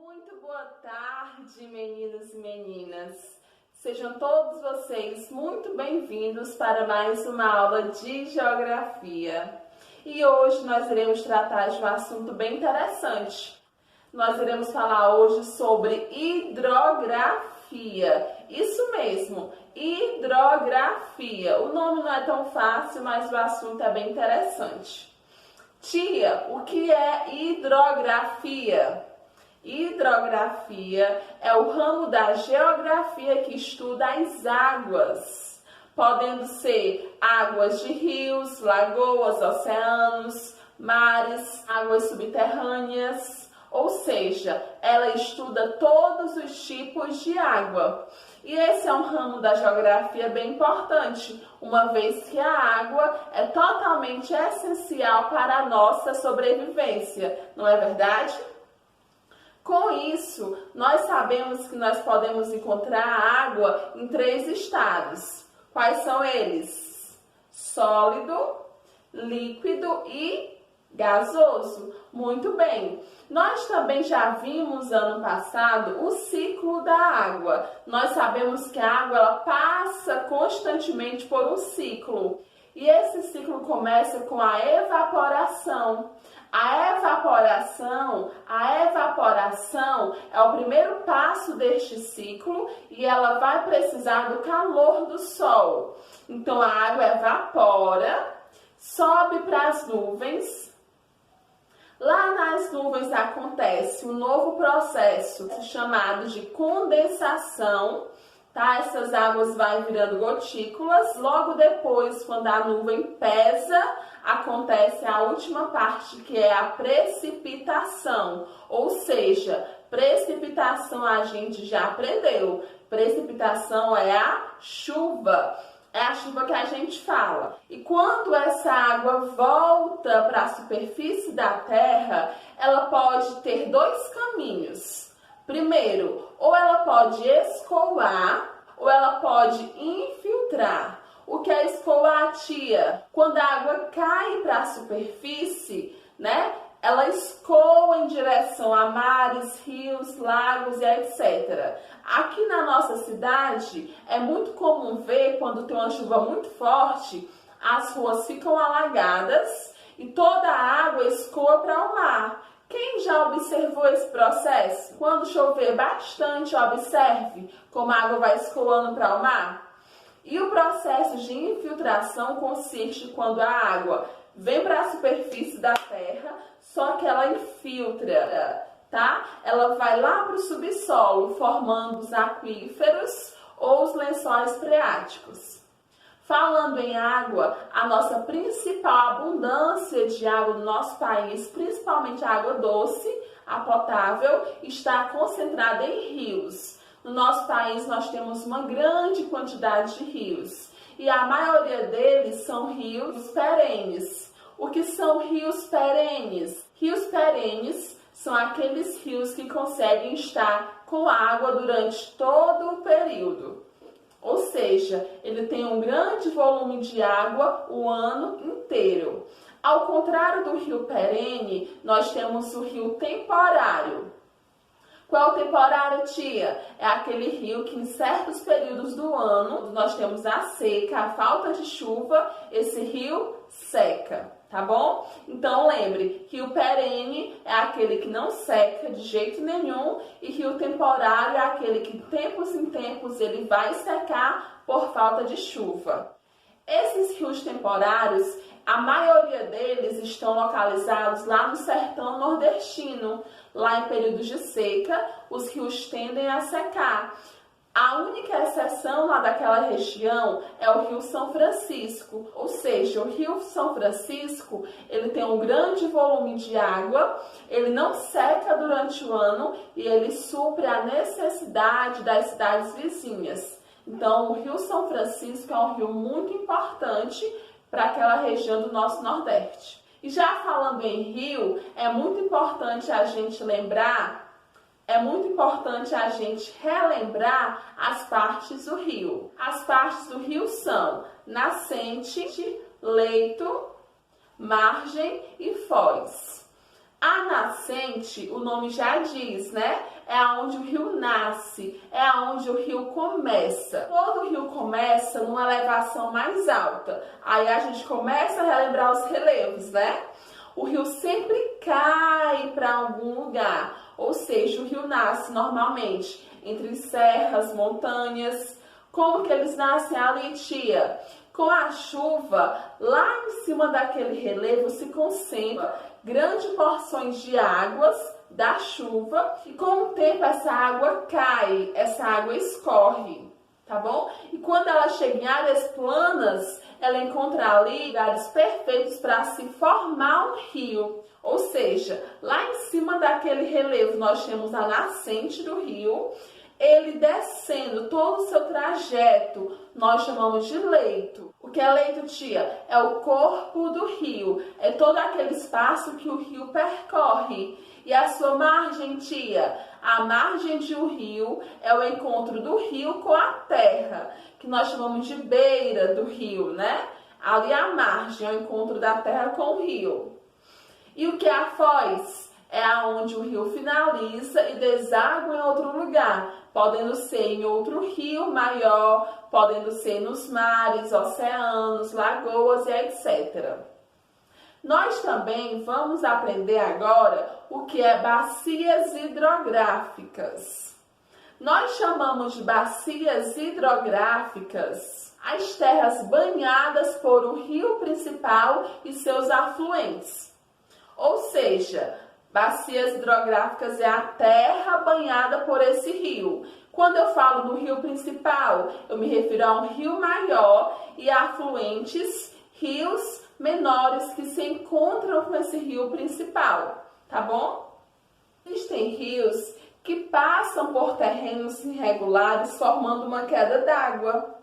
Muito boa tarde, meninos e meninas. Sejam todos vocês muito bem-vindos para mais uma aula de Geografia. E hoje nós iremos tratar de um assunto bem interessante. Nós iremos falar hoje sobre hidrografia. Isso mesmo, hidrografia. O nome não é tão fácil, mas o assunto é bem interessante. Tia, o que é hidrografia? Hidrografia é o ramo da geografia que estuda as águas, podendo ser águas de rios, lagoas, oceanos, mares, águas subterrâneas, ou seja, ela estuda todos os tipos de água. E esse é um ramo da geografia bem importante, uma vez que a água é totalmente essencial para a nossa sobrevivência, não é verdade? Com isso, nós sabemos que nós podemos encontrar água em 3 estados. Quais são eles? Sólido, líquido e gasoso. Muito bem. Nós também já vimos ano passado o ciclo da água. Nós sabemos que a água ela passa constantemente por um ciclo. E esse ciclo começa com a evaporação. A evaporação é o primeiro passo deste ciclo e ela vai precisar do calor do sol. Então a água evapora, sobe para as nuvens. Lá nas nuvens acontece um novo processo chamado de condensação. Tá? Essas águas vão virando gotículas. Logo depois, quando a nuvem pesa, acontece a última parte, que é a precipitação. Ou seja, precipitação a gente já aprendeu. Precipitação é a chuva. É a chuva que a gente fala. E quando essa água volta para a superfície da Terra, ela pode ter 2 caminhos. Primeiro, ou ela pode escoar, ou ela pode infiltrar. O que é escoar, tia? Quando a água cai para a superfície, né? Ela escoa em direção a mares, rios, lagos e etc. Aqui na nossa cidade, é muito comum ver, quando tem uma chuva muito forte, as ruas ficam alagadas e toda a água escoa para o mar. Quem já observou esse processo? Quando chover bastante, observe como a água vai escoando para o mar. E o processo de infiltração consiste quando a água vem para a superfície da terra, só que ela infiltra, tá? Ela vai lá para o subsolo, formando os aquíferos ou os lençóis freáticos. Falando em água, a nossa principal abundância de água no nosso país, principalmente a água doce, a potável, está concentrada em rios. No nosso país nós temos uma grande quantidade de rios e a maioria deles são rios perenes. O que são rios perenes? Rios perenes são aqueles rios que conseguem estar com água durante todo o período. Ou seja, ele tem um grande volume de água o ano inteiro. Ao contrário do rio perene, nós temos o rio temporário. Qual é o temporário, tia? É aquele rio que em certos períodos do ano nós temos a seca, a falta de chuva, esse rio seca, tá bom? Então lembre, rio perene é aquele que não seca de jeito nenhum e rio temporário é aquele que de tempos em tempos ele vai secar por falta de chuva. Esses rios temporários, a maioria deles estão localizados lá no sertão nordestino. Lá em períodos de seca, os rios tendem a secar. A única exceção lá daquela região é o Rio São Francisco, ou seja, o Rio São Francisco ele tem um grande volume de água, ele não seca durante o ano e ele supre a necessidade das cidades vizinhas. Então, o Rio São Francisco é um rio muito importante para aquela região do nosso Nordeste. E já falando em rio, é muito importante a gente relembrar as partes do rio. As partes do rio são nascente, leito, margem e foz. A nascente, o nome já diz, né? É aonde o rio nasce, é aonde o rio começa. Todo rio começa numa elevação mais alta. Aí a gente começa a relembrar os relevos, né? O rio sempre cai para algum lugar, ou seja, o rio nasce normalmente entre serras, montanhas. Como que eles nascem ali, tia? Com a chuva, lá em cima daquele relevo se concentra grandes porções de águas da chuva e com o tempo essa água cai, essa água escorre, tá bom? E quando ela chega em áreas planas, ela encontra ali lugares perfeitos para se formar um rio. Ou seja, lá em cima daquele relevo nós temos a nascente do rio. Ele descendo todo o seu trajeto, nós chamamos de leito. O que é leito, tia? É o corpo do rio, é todo aquele espaço que o rio percorre. E a sua margem, tia? A margem de um rio é o encontro do rio com a terra, que nós chamamos de beira do rio, né? Ali a margem é o encontro da terra com o rio. E o que é a foz? É aonde o rio finaliza e deságua em outro lugar, podendo ser em outro rio maior, podendo ser nos mares, oceanos, lagoas e etc. Nós também vamos aprender agora o que é bacias hidrográficas. Nós chamamos de bacias hidrográficas as terras banhadas por um rio principal e seus afluentes. Ou seja, bacias hidrográficas é a terra banhada por esse rio. Quando eu falo do rio principal, eu me refiro a um rio maior e afluentes, rios menores que se encontram com esse rio principal, tá bom? Existem rios que passam por terrenos irregulares formando uma queda d'água,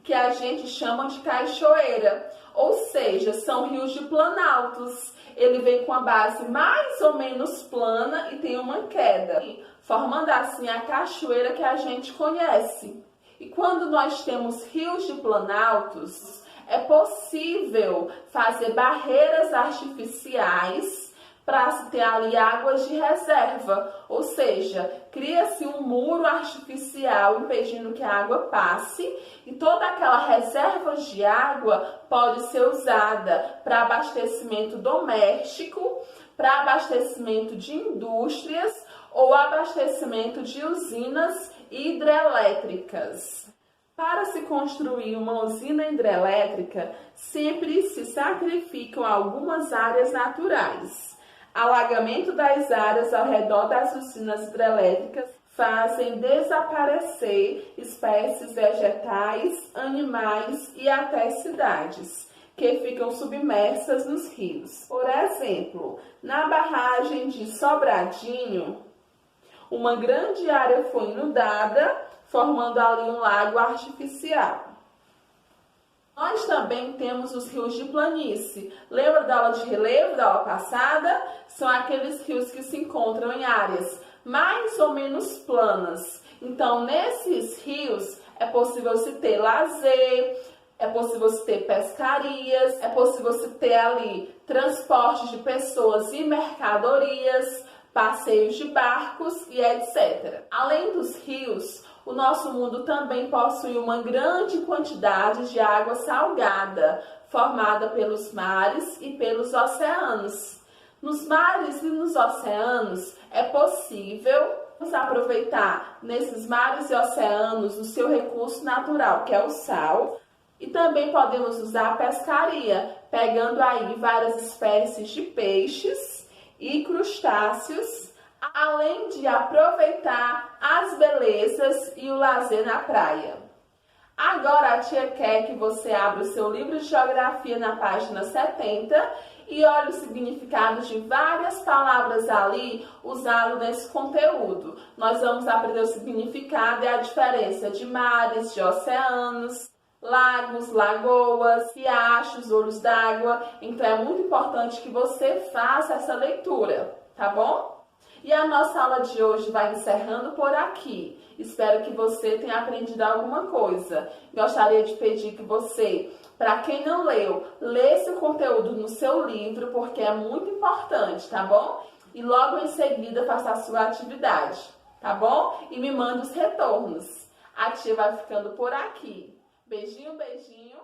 que a gente chama de cachoeira, ou seja, são rios de planaltos. Ele vem com a base mais ou menos plana e tem uma queda, formando assim a cachoeira que a gente conhece. E quando nós temos rios de planaltos, é possível fazer barreiras artificiais para se ter ali águas de reserva, ou seja, cria-se um muro artificial impedindo que a água passe e toda aquela reserva de água pode ser usada para abastecimento doméstico, para abastecimento de indústrias ou abastecimento de usinas hidrelétricas. Para se construir uma usina hidrelétrica, sempre se sacrificam algumas áreas naturais. Alagamento das áreas ao redor das usinas hidrelétricas fazem desaparecer espécies vegetais, animais e até cidades, que ficam submersas nos rios. Por exemplo, na barragem de Sobradinho, uma grande área foi inundada, formando ali um lago artificial. Nós também temos os rios de planície. Lembra da aula de relevo, da aula passada? São aqueles rios que se encontram em áreas mais ou menos planas. Então, nesses rios é possível se ter lazer, é possível se ter pescarias, é possível se ter ali transporte de pessoas e mercadorias, passeios de barcos e etc. Além dos rios, o nosso mundo também possui uma grande quantidade de água salgada, formada pelos mares e pelos oceanos. Nos mares e nos oceanos é possível aproveitar nesses mares e oceanos o seu recurso natural, que é o sal, e também podemos usar a pescaria, pegando aí várias espécies de peixes e crustáceos, além de aproveitar as belezas e o lazer na praia. Agora a tia quer que você abra o seu livro de geografia na página 70 e olhe o significado de várias palavras ali usado nesse conteúdo. Nós vamos aprender o significado e a diferença de mares, de oceanos, lagos, lagoas, riachos, olhos d'água. Então é muito importante que você faça essa leitura, tá bom? E a nossa aula de hoje vai encerrando por aqui. Espero que você tenha aprendido alguma coisa. Gostaria de pedir que você, para quem não leu, lesse o conteúdo no seu livro, porque é muito importante, tá bom? e logo em seguida faça a sua atividade, tá bom? E me manda os retornos. A tia vai ficando por aqui. Beijinho, beijinho.